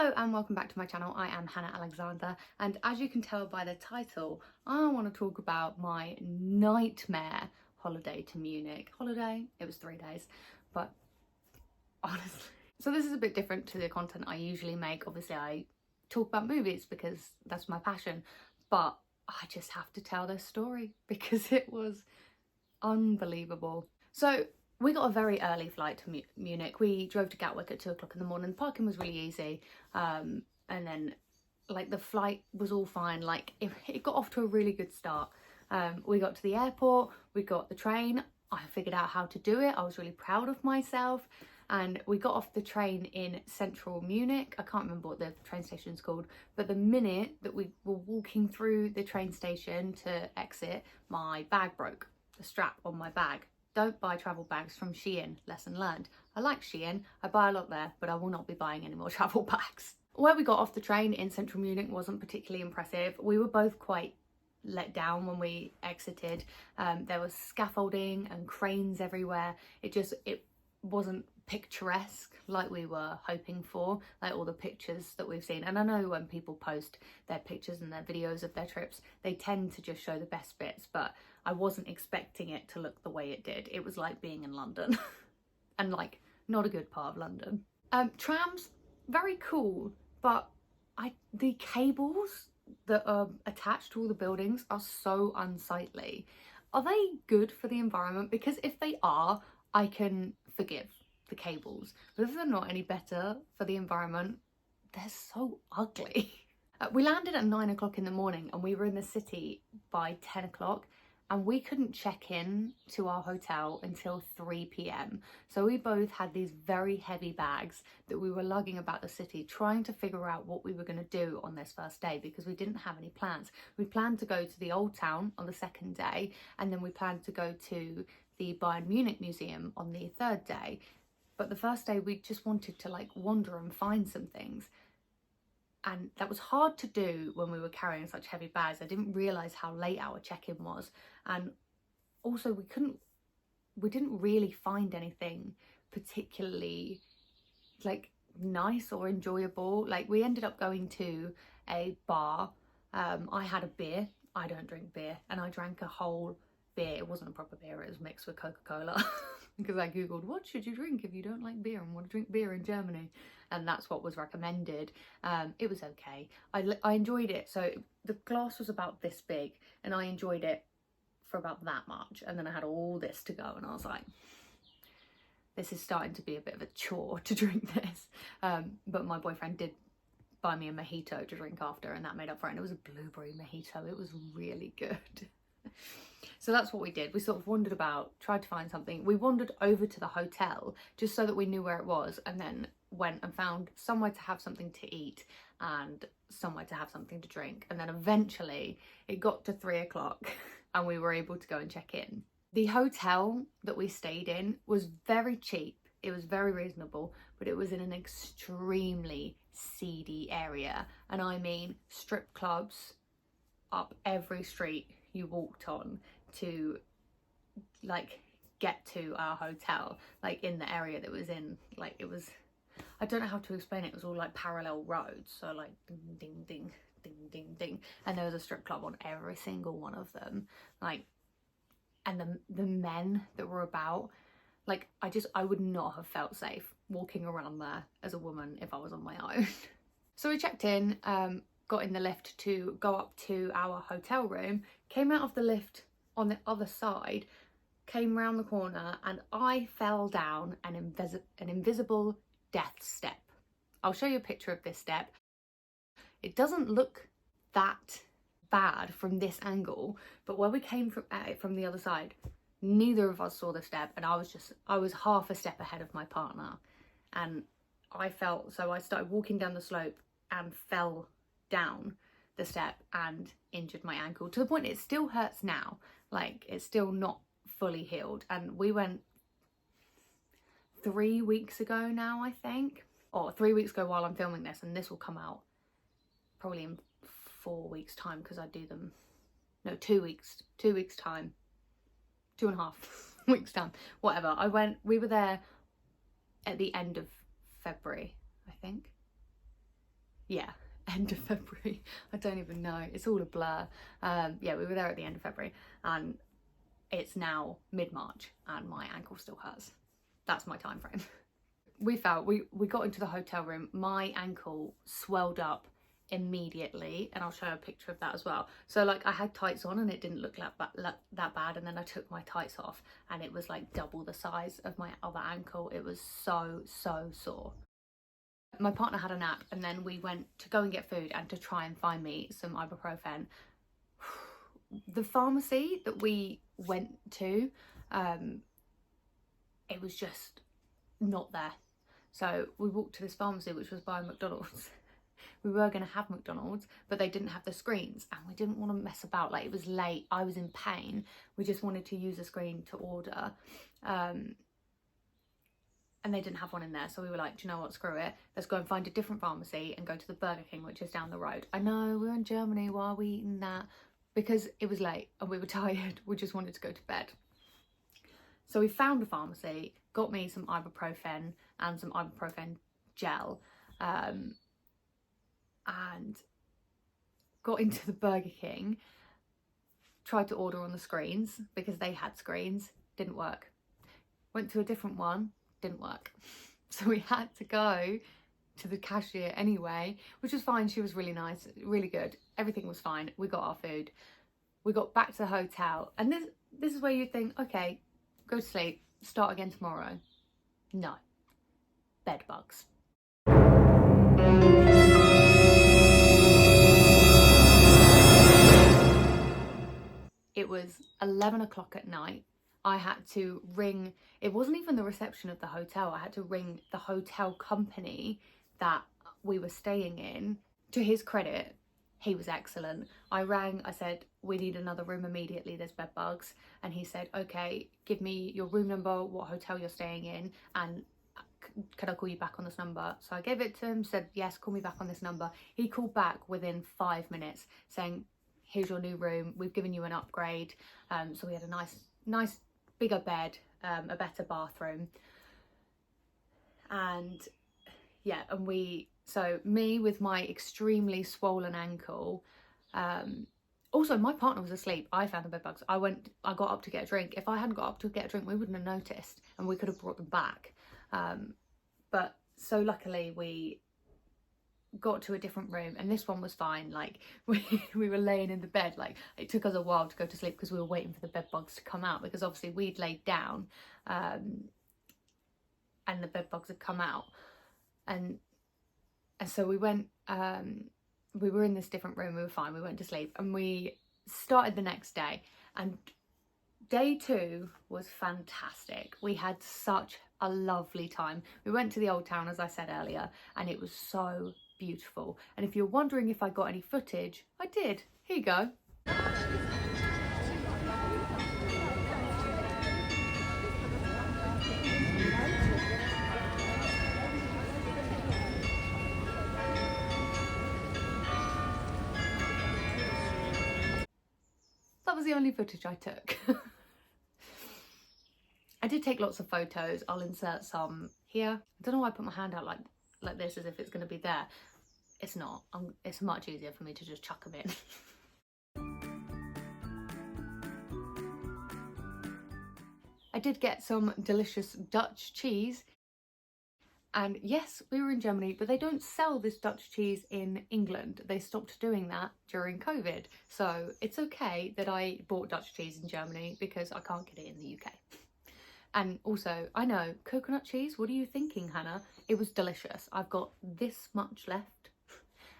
Hello and welcome back to my channel. I am Hannah Alexander, and as you can tell by the title, I want to talk about my nightmare holiday to Munich. Holiday? It was 3 days, but honestly. So this is a bit different to the content I usually make. Obviously I talk about movies because that's my passion, but I just have to tell this story because it was unbelievable. So we got a very early flight to Munich. We drove to Gatwick at 2 o'clock in the morning. The parking was really easy. And then like the flight was all fine. Like it got off to a really good start. We got to the airport, we got the train. I figured out how to do it. I was really proud of myself. And we got off the train in central Munich. I can't remember what the train station's called, but the minute that we were walking through the train station to exit, my bag broke. The strap on my bag. Don't buy travel bags from Shein, lesson learned. I like Shein, I buy a lot there, but I will not be buying any more travel bags. Where we got off the train in central Munich wasn't particularly impressive. We were both quite let down when we exited. There was scaffolding and cranes everywhere. It wasn't picturesque like we were hoping for, like all the pictures that we've seen. And I know when people post their pictures and their videos of their trips, they tend to just show the best bits, but I wasn't expecting it to look the way it did. It was like being in London and like not a good part of London. Trams, very cool, but the cables that are attached to all the buildings are so unsightly. Are they good for the environment? Because if they are, I can forgive the cables, but if they're not any better for the environment, they're so ugly. We landed at 9 o'clock in the morning and we were in the city by 10 o'clock and we couldn't check in to our hotel until 3 p.m. So we both had these very heavy bags that we were lugging about the city, trying to figure out what we were going to do on this first day because we didn't have any plans. We planned to go to the Old Town on the second day, and then we planned to go to the Bayern Munich Museum on the third day. But the first day we just wanted to like wander and find some things. And that was hard to do when we were carrying such heavy bags. I didn't realise how late our check-in was. And also we didn't really find anything particularly like nice or enjoyable. Like we ended up going to a bar. I had a beer. I don't drink beer. And I drank a whole beer. It wasn't a proper beer, it was mixed with Coca-Cola. Because I googled what should you drink if you don't like beer and want to drink beer in Germany, and that's what was recommended. It was okay. I enjoyed it. So the glass was about this big and I enjoyed it for about that much, and then I had all this to go and I was like, this is starting to be a bit of a chore to drink this. But my boyfriend did buy me a mojito to drink after, and that made up for it, and it was a blueberry mojito. It was really good. So that's what we did. We sort of wandered about, tried to find something. We wandered over to the hotel just so that we knew where it was, and then went and found somewhere to have something to eat and somewhere to have something to drink. And then eventually it got to 3 o'clock and we were able to go and check in. The hotel that we stayed in was very cheap. It was very reasonable, but it was in an extremely seedy area. And I mean strip clubs up every street you walked on to like get to our hotel, like in the area that was in, like it was, I don't know how to explain it, it was all like parallel roads, so like ding ding ding ding ding ding, and there was a strip club on every single one of them, like, and the men that were about, like I would not have felt safe walking around there as a woman if I was on my own. So we checked in, got in the lift to go up to our hotel room, came out of the lift on the other side, came round the corner, and I fell down an invisible death step. I'll show you a picture of this step. It doesn't look that bad from this angle, but where we came at it from the other side, neither of us saw the step, and I was half a step ahead of my partner, and so I started walking down the slope and fell down the step and injured my ankle to the point it still hurts now. Like it's still not fully healed. And we went 3 weeks ago now, I think, or 3 weeks ago while I'm filming this, and this will come out probably in 4 weeks time because I do them, no, 2 weeks time, 2.5 weeks time, whatever. We were there at the end of February, I think. yeah, end of February. I don't even know, it's all a blur. Yeah, we were there at the end of February, and it's now mid-March and my ankle still hurts. That's my time frame. We got into the hotel room, my ankle swelled up immediately, and I'll show you a picture of that as well. So like I had tights on and it didn't look that bad, and then I took my tights off and it was like double the size of my other ankle. It was so sore. My partner had a nap, and then we went to go and get food and to try and find me some ibuprofen. The pharmacy that we went to, it was just not there. So we walked to this pharmacy which was by McDonald's. We were going to have McDonald's, but they didn't have the screens, and we didn't want to mess about. Like, it was late, I was in pain, we just wanted to use a screen to order, and they didn't have one in there. So we were like, do you know what, screw it, let's go and find a different pharmacy and go to the Burger King, which is down the road. I know, we're in Germany, why are we eating that? Because it was late and we were tired, we just wanted to go to bed. So we found a pharmacy, got me some ibuprofen and some ibuprofen gel, and got into the Burger King, tried to order on the screens because they had screens, didn't work. Went to a different one, didn't work. So we had to go to the cashier anyway, which was fine. She was really nice, really good. Everything was fine. We got our food. We got back to the hotel, and this is where you think, okay, go to sleep, start again tomorrow. No, bed bugs. It was 11 o'clock at night. I had to ring, it wasn't even the reception of the hotel, I had to ring the hotel company that we were staying in. To his credit, he was excellent. I rang, I said, we need another room immediately, there's bed bugs. And he said, okay, give me your room number, what hotel you're staying in, and can I call you back on this number? So I gave it to him, said, yes, call me back on this number. He called back within 5 minutes saying, here's your new room, we've given you an upgrade. So we had a nice bigger bed, a better bathroom. And yeah, and so me with my extremely swollen ankle, also my partner was asleep, I found the bed bugs. I got up to get a drink. If I hadn't got up to get a drink, we wouldn't have noticed, and we could have brought them back. But so luckily we got to a different room, and this one was fine. Like we were laying in the bed, like it took us a while to go to sleep because we were waiting for the bed bugs to come out, because obviously we'd laid down, and the bed bugs had come out, and so we went, we were in this different room, we were fine, we went to sleep, and we started the next day, and day 2 was fantastic. We had such a lovely time. We went to the old town, as I said earlier, and it was so beautiful. And if you're wondering if I got any footage, I did. Here you go. That was the only footage I took. I did take lots of photos. I'll insert some here. I don't know why I put my hand out like this as if it's going to be there. It's not. It's much easier for me to just chuck them in. I did get some delicious Dutch cheese. And yes, we were in Germany, but they don't sell this Dutch cheese in England. They stopped doing that during COVID. So it's okay that I bought Dutch cheese in Germany because I can't get it in the UK. And also, I know, coconut cheese, what are you thinking, Hannah? It was delicious. I've got this much left,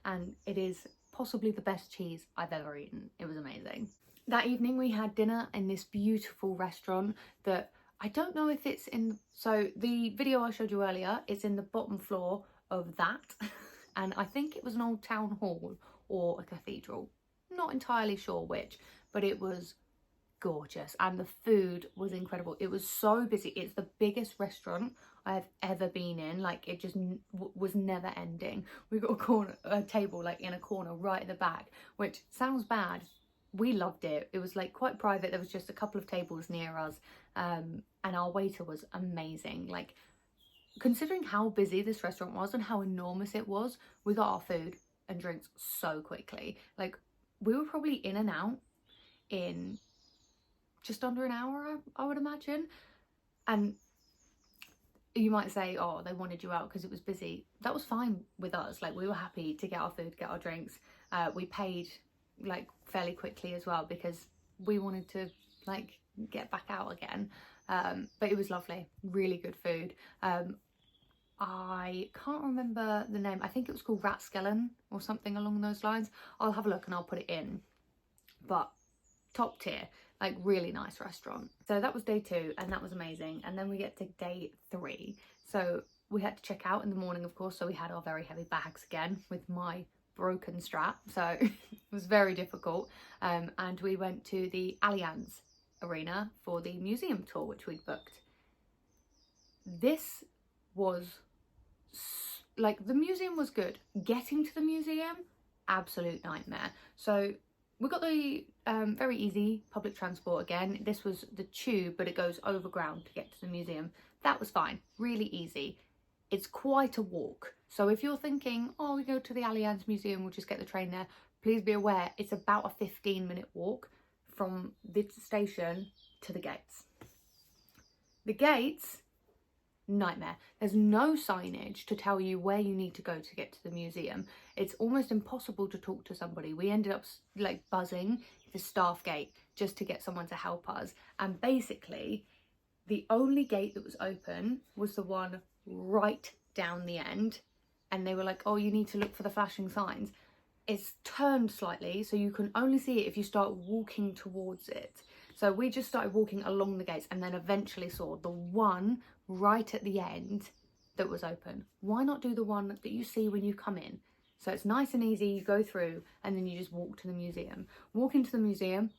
and it is possibly the best cheese I've ever eaten. It was amazing. That evening we had dinner in this beautiful restaurant that I don't know if it's in, so the video I showed you earlier, it's in the bottom floor of that, and I think it was an old town hall or a cathedral. Not entirely sure which, but it was gorgeous, and the food was incredible. It was so busy. It's the biggest restaurant I've ever been in. Like, it just was never ending. We got a table like in a corner right at the back, which sounds bad. We loved it. It was like quite private. There was just a couple of tables near us, and our waiter was amazing. Like, considering how busy this restaurant was and how enormous it was, we got our food and drinks so quickly. Like, we were probably in and out in just under an hour, I would imagine. And you might say, oh, they wanted you out because it was busy. That was fine with us. Like, we were happy to get our food, get our drinks. We paid like fairly quickly as well because we wanted to like get back out again. But it was lovely, really good food. I can't remember the name. I think it was called Ratskellen or something along those lines. I'll have a look and I'll put it in. But top tier, like really nice restaurant. So that was day 2 and that was amazing. And then we get to day 3. So we had to check out in the morning, of course. So we had our very heavy bags again with my broken strap. So it was very difficult. And we went to the Allianz Arena for the museum tour, which we'd booked. This was like, the museum was good. Getting to the museum, absolute nightmare. So we got the very easy public transport again. This was the tube, but it goes overground to get to the museum. That was fine, really easy. It's quite a walk. So if you're thinking, oh, we go to the Allianz Museum, we'll just get the train there, please be aware it's about a 15-minute walk from the station to the gates. The gates, nightmare. There's no signage to tell you where you need to go to get to the museum. It's almost impossible to talk to somebody. We ended up like buzzing the staff gate just to get someone to help us. And basically, the only gate that was open was the one right down the end. And they were like, oh, you need to look for the flashing signs. It's turned slightly, so you can only see it if you start walking towards it. So we just started walking along the gates and then eventually saw the one right at the end that was open. Why not do the one that you see when you come in? So it's nice and easy, you go through and then you just walk to the museum. Walk into the museum,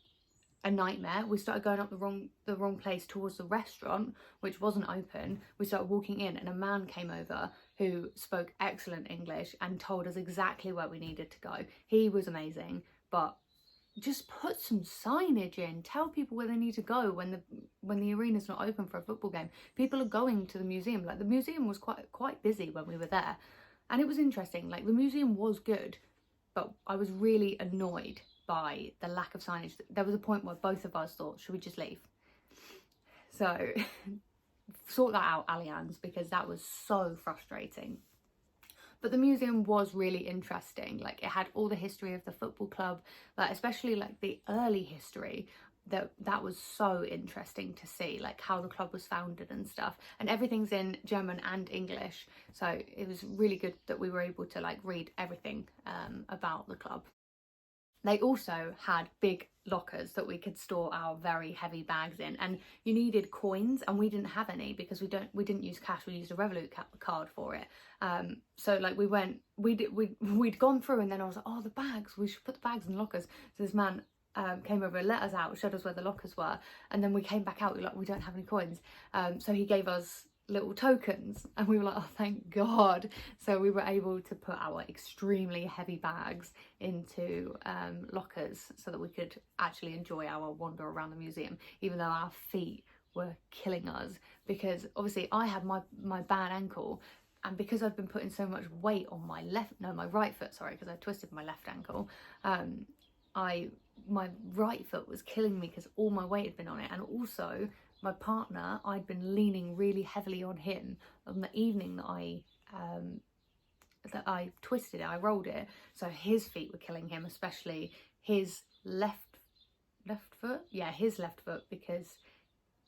a nightmare. We started going up the wrong place towards the restaurant, which wasn't open. We started walking in and a man came over who spoke excellent English and told us exactly where we needed to go. He was amazing, but just put some signage in. Tell people where they need to go when the arena's not open for a football game. People are going to the museum. Like, the museum was quite busy when we were there, and it was interesting. Like, the museum was good, but I was really annoyed by the lack of signage. There was a point where both of us thought, should we just leave? So sort that out, Allianz, because that was so frustrating. But the museum was really interesting. Like, it had all the history of the football club, like especially like the early history. That was so interesting to see, like how the club was founded and stuff. And everything's in German and English, so it was really good that we were able to like read everything about the club. They also had big lockers that we could store our very heavy bags in, and you needed coins, and we didn't have any because we didn't use cash. We used a Revolut card for it. So like we'd gone through, and then I was like, oh, the bags, we should put the bags in lockers. So this man came over and let us out, showed us where the lockers were, and then we came back out. We were like, we don't have any coins. So he gave us little tokens, and we were like, oh, thank God. So we were able to put our extremely heavy bags into lockers so that we could actually enjoy our wander around the museum, even though our feet were killing us, because obviously I had my bad ankle, and because I've been putting so much weight on my right foot, sorry, because I twisted my left ankle, my right foot was killing me because all my weight had been on it. And also my partner, I'd been leaning really heavily on him on the evening that I twisted it, I rolled it. So his feet were killing him, especially his left foot. Yeah, his left foot, because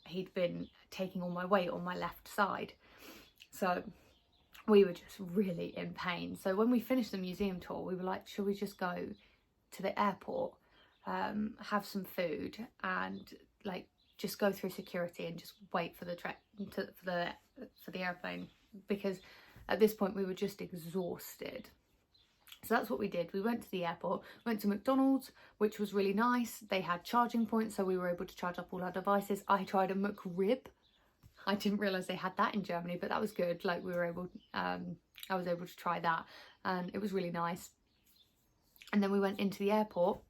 he'd been taking all my weight on my left side. So we were just really in pain. So when we finished the museum tour, we were like, should we just go to the airport, have some food, and like just go through security and just wait for the airplane, because at this point we were just exhausted. So that's what we did. We went to the airport, went to McDonald's, which was really nice. They had charging points, so we were able to charge up all our devices. I tried a McRib. I didn't realise they had that in Germany, but that was good. Like, we were able, I was able to try that, and it was really nice. And then we went into the airport.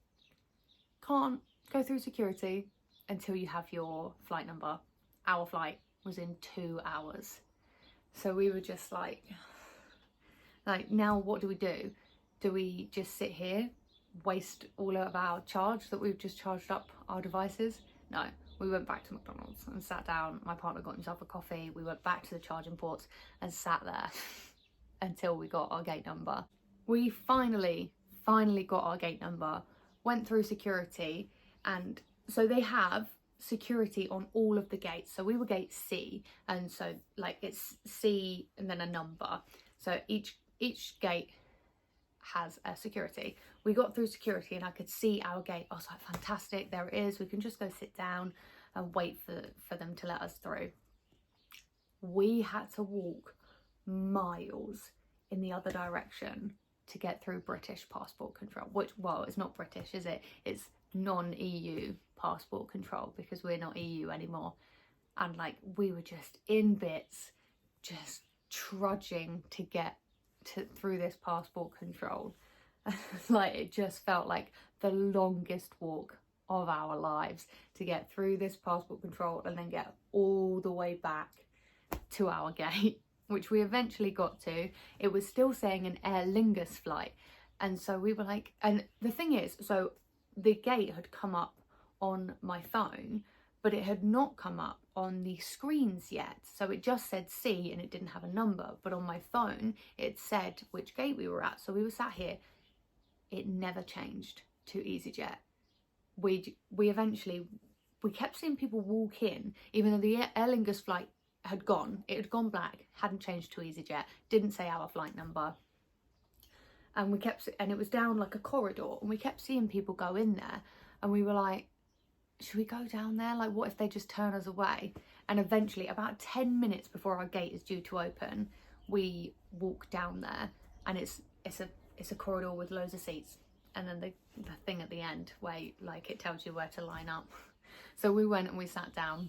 Can't go through security until you have your flight number. Our flight was in 2 hours. So we were just like now what do? Do we just sit here, waste all of our charge that we've just charged up our devices? No, we went back to McDonald's and sat down. My partner got himself a coffee. We went back to the charging ports and sat there until we got our gate number. We finally got our gate number, went through security, and so they have security on all of the gates. So we were gate C, and so like it's C and then a number. So each gate has a security. We got through security and I could see our gate. I was like, fantastic, there it is. We can just go sit down and wait for them to let us through. We had to walk miles in the other direction to get through British passport control, which, well, it's not British, is it? It's non-EU passport control, because we're not EU anymore. And like, we were just in bits, just trudging to get through this passport control. Like, it just felt like the longest walk of our lives to get through this passport control and then get all the way back to our gate, which we eventually got to. It was still saying an Aer Lingus flight, and so we were like, and the thing is, so the gate had come up on my phone, but it had not come up on the screens yet. So it just said C and it didn't have a number, but on my phone it said which gate we were at. So we were sat here. It never changed to EasyJet. We kept seeing people walk in, even though the Aer Lingus flight had gone. It had gone black, hadn't changed to EasyJet, didn't say our flight number. And it was down like a corridor, and we kept seeing people go in there, and we were like, should we go down there? Like, what if they just turn us away? And eventually, about 10 minutes before our gate is due to open, we walk down there, and it's a corridor with loads of seats, and then the thing at the end where like it tells you where to line up. So we went and we sat down,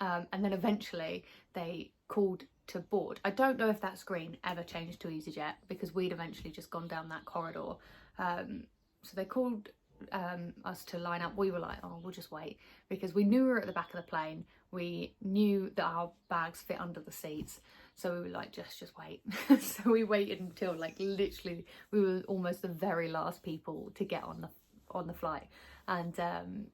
and then eventually they called to board. I don't know if that screen ever changed to EasyJet, because we'd eventually just gone down that corridor. So they called us to line up. We were like, oh, we'll just wait, because we knew we were at the back of the plane. We knew that our bags fit under the seats, so we were like, just wait. So we waited until like literally we were almost the very last people to get on the flight. And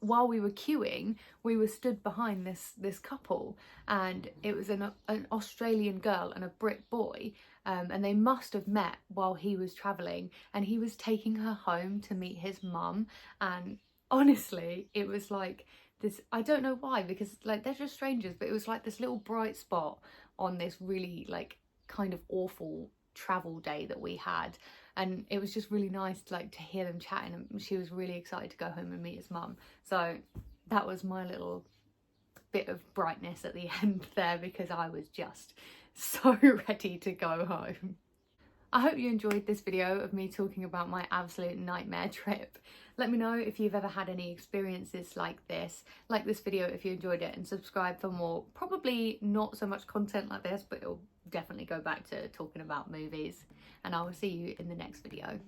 while we were queuing, we were stood behind this couple, and it was an Australian girl and a Brit boy, and they must have met while he was travelling, and he was taking her home to meet his mum. And honestly, it was like this, I don't know why, because like they're just strangers, but it was like this little bright spot on this really like kind of awful travel day that we had. And it was just really nice to hear them chatting, and she was really excited to go home and meet his mum. So that was my little bit of brightness at the end there, because I was just so ready to go home. I hope you enjoyed this video of me talking about my absolute nightmare trip. Let me know if you've ever had any experiences like this. Like this video if you enjoyed it, and subscribe for more, probably not so much content like this, but it'll definitely go back to talking about movies. And I will see you in the next video.